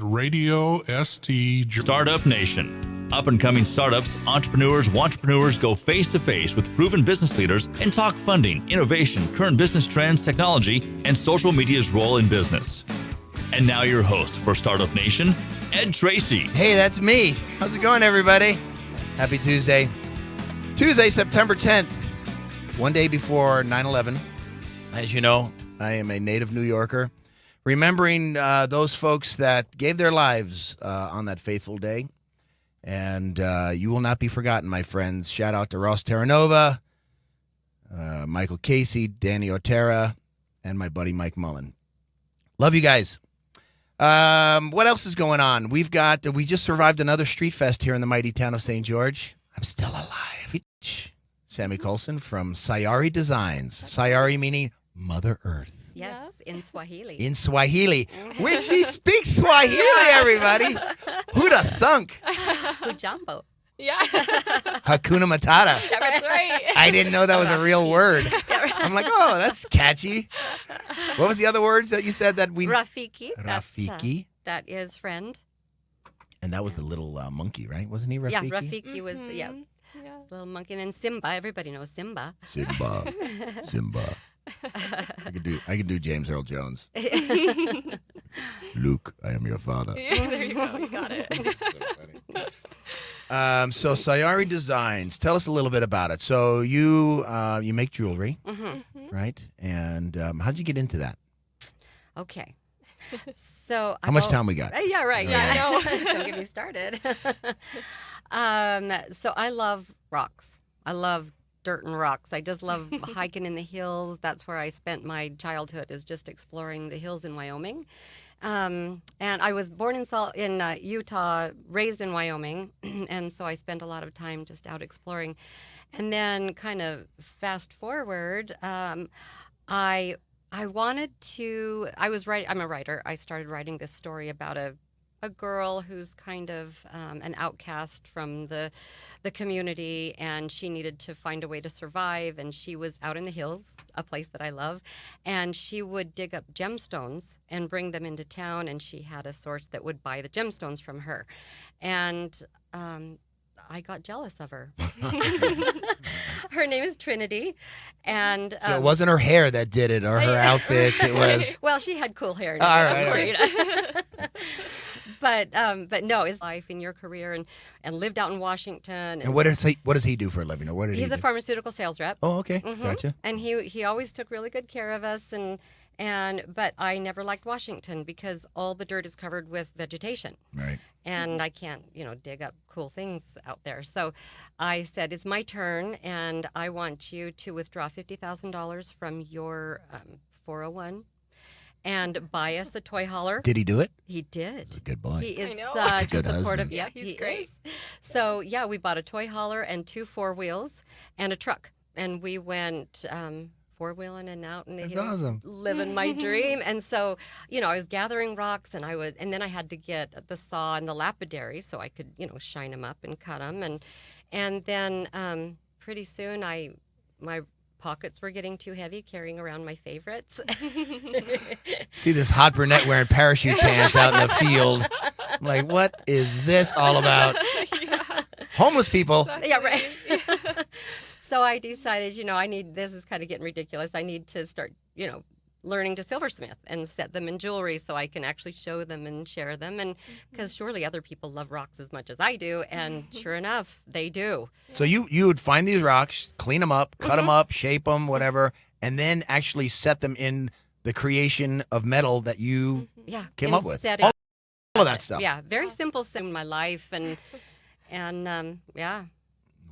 Radio ST. Startup Nation. Up-and-coming startups, entrepreneurs, wantrepreneurs go face-to-face with proven business leaders and talk funding, innovation, current business trends, technology, and social media's role in business. And now your host for Startup Nation, Ed Tracey. Hey, that's me. How's it going, everybody? Happy Tuesday. Tuesday, September 10th, one day before 9/11. As you know, I am a native New Yorker, remembering those folks that gave their lives on that faithful day. And you will not be forgotten, my friends. Shout out to Ross Terranova, Michael Casey, Danny Otera, and my buddy Mike Mullen. Love you guys. What else is going on? We just survived another street fest here in the mighty town of St. George. I'm still alive. Sammy Colson from Sayari Designs. Sayari meaning Mother Earth. Yes, in Swahili. In Swahili. Where she speaks Swahili, everybody. Who'da thunk? Hujambo. Yeah. Hakuna Matata. That's right. I didn't know that was a real word. I'm like, oh, that's catchy. What was the other words that you said that we... Rafiki. Rafiki. That is friend. And that was the little monkey, right? Wasn't he Rafiki? Yeah, Rafiki was the little monkey. And Simba, everybody knows Simba. Simba. I can do James Earl Jones. Luke, I am your father. There you go. You got it. So Sayari Designs, tell us a little bit about it. So you make jewelry, right? And how did you get into that? Okay. So how much time we got? Yeah, right. Yeah, I know. Don't get me started. So I love rocks. I love dirt and rocks. I just love hiking in the hills. That's where I spent my childhood, is just exploring the hills in Wyoming. And I was born in Utah, raised in Wyoming, and so I spent a lot of time just out exploring. And then, kind of fast forward, I wanted to. I'm a writer. I started writing this story about a girl who's kind of an outcast from the community, and she needed to find a way to survive, and she was out in the hills, a place that I love, and she would dig up gemstones and bring them into town, and she had a source that would buy the gemstones from her. And I got jealous of her. Her name is Trinity, and so it wasn't her hair that did it, or her outfits. It was well, she had cool hair. All right. But no, his life and your career, and lived out in Washington. And what does he do for a living, or what did he do? He's a pharmaceutical sales rep. Oh, okay, gotcha. And he always took really good care of us, but I never liked Washington because all the dirt is covered with vegetation. Right. And I can't, dig up cool things out there. So I said, it's my turn, and I want you to withdraw $50,000 from your 401 and buy us a toy hauler. Did he do it? He did. He's a good boy. He is He's such a good supportive. husband. Yeah, he's great. is. So, we bought a toy hauler and 2 4-wheels and a truck. And we went 4-wheeling and out in the hills, awesome. living my dream. And so, I was gathering rocks, and then I had to get the saw and the lapidary so I could, shine them up and cut them. And then pretty soon my pockets were getting too heavy carrying around my favorites. See this hot brunette wearing parachute pants out in the field. I'm like, what is this all about? Yeah. Homeless people. Yeah, right. So I decided, this is kind of getting ridiculous. I need to start, learning to silversmith and set them in jewelry so I can actually show them and share them. And because surely other people love rocks as much as I do. And sure enough, they do. So you would find these rocks, clean them up, cut them up, shape them, whatever, and then actually set them in the creation of metal that you came up with. All of that stuff. Yeah, very simple in my life. And yeah.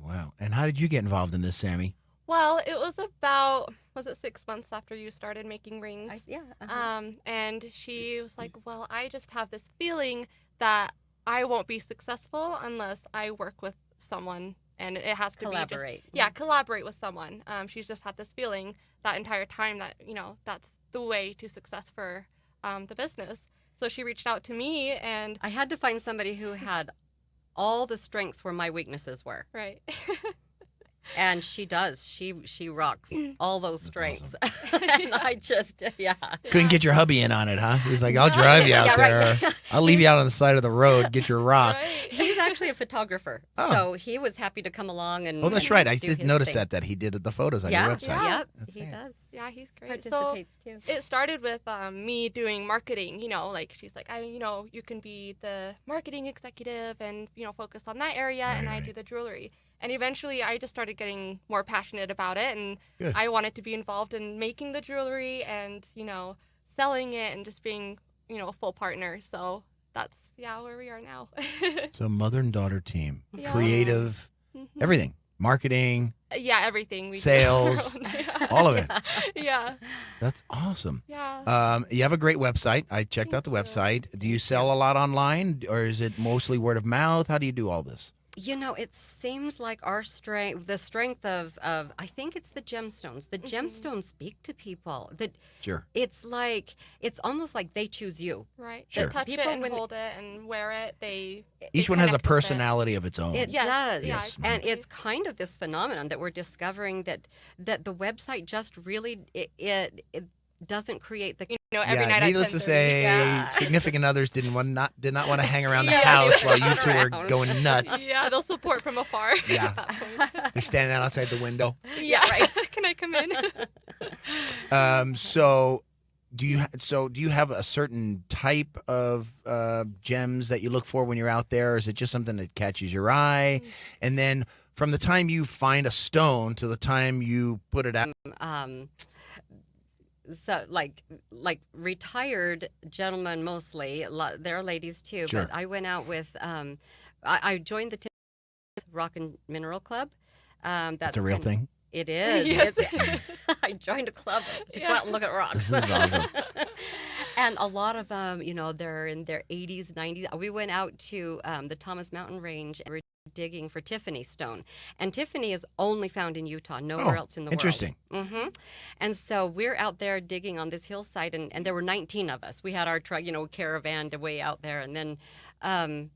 Wow. And how did you get involved in this, Sammy? Well, it was about, 6 months after you started making rings? Yeah. And she was like, well, I just have this feeling that I won't be successful unless I work with someone, and it has to collaborate. Collaborate with someone. She's just had this feeling that entire time that, that's the way to success for the business. So she reached out to me, and I had to find somebody who had all the strengths where my weaknesses were. Right. And she does. She rocks all those strengths. And I just, yeah. Couldn't get your hubby in on it, huh? He's like, I'll drive you out Yeah, right. there. I'll leave you out on the side of the road. Get your rocks. Right. He's actually a photographer, Oh. so he was happy to come along and. Oh, that's and right. I do did his notice thing. that he did the photos on Yeah, your website. yeah, That's he right. does. Yeah, he's great. Participates too. It started with me doing marketing. Like she's like, you can be the marketing executive and focus on that area, and I do the jewelry. And eventually, I just started getting more passionate about it, and Good. I wanted to be involved in making the jewelry and selling it and just being a full partner. So that's where we are now. So mother and daughter team, Yeah. creative, everything, marketing, Yeah, everything. We do Sales. on our own. all of it. Yeah. That's awesome. Yeah. You have a great website. I checked out the Thank you. website. Do you sell a lot online, or is it mostly word of mouth? How do you do all this? It seems like our strength, the strength of I think it's the gemstones. The gemstones speak to people. Sure. It's almost like they choose you. Right. Sure. They touch People it and when- hold it and wear it. Each they one has a connect with it. personality of its own. It Yes, does. yeah, Yes. And exactly. it's kind of this phenomenon that we're discovering that the website just really it doesn't create the Every night needless at to 10:30. say, Yeah. significant others did not want to hang around the Yeah, house they while were you two were around. going nuts. Yeah, they'll support from afar. Yeah. They're standing outside the window. Yeah, right. Can I come in? So do you have a certain type of gems that you look for when you're out there, or is it just something that catches your eye? And then from the time you find a stone to the time you put it out, so like retired gentlemen mostly. There are ladies too, Sure. but I went out with I joined the Rock and Mineral Club. that's a real thing. It is. Yes. I joined a club to go Yeah. out and look at rocks. This is awesome. And a lot of them, they're in their 80s, 90s. We went out to the Thomas Mountain Range and we're digging for Tiffany stone. And Tiffany is only found in Utah, nowhere else in the interesting. world. Mm-hmm. And so we're out there digging on this hillside, and there were 19 of us. We had our truck, caravan way out there. And then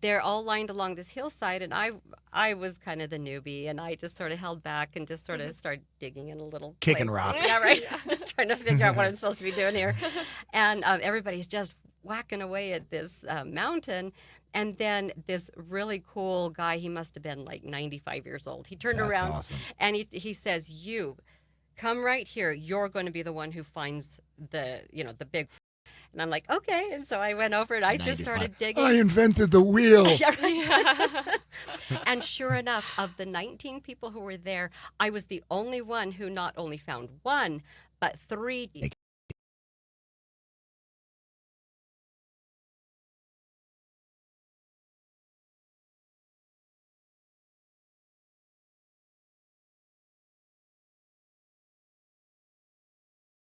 they're all lined along this hillside, and I was kind of the newbie, and I just sort of held back and just sort of started digging in a little Kicking place. rocks. Yeah, right. Just trying to figure out what I'm supposed to be doing here. And everybody's just whacking away at this mountain. And then this really cool guy, he must have been like 95 years old. He turned That's around awesome. and he says, "You come right here. You're going to be the one who finds the big." And I'm like, okay. And so I went over and I just 95. started digging. I invented the wheel. Yeah, right. And sure enough, of the 19 people who were there, I was the only one who not only found one, but three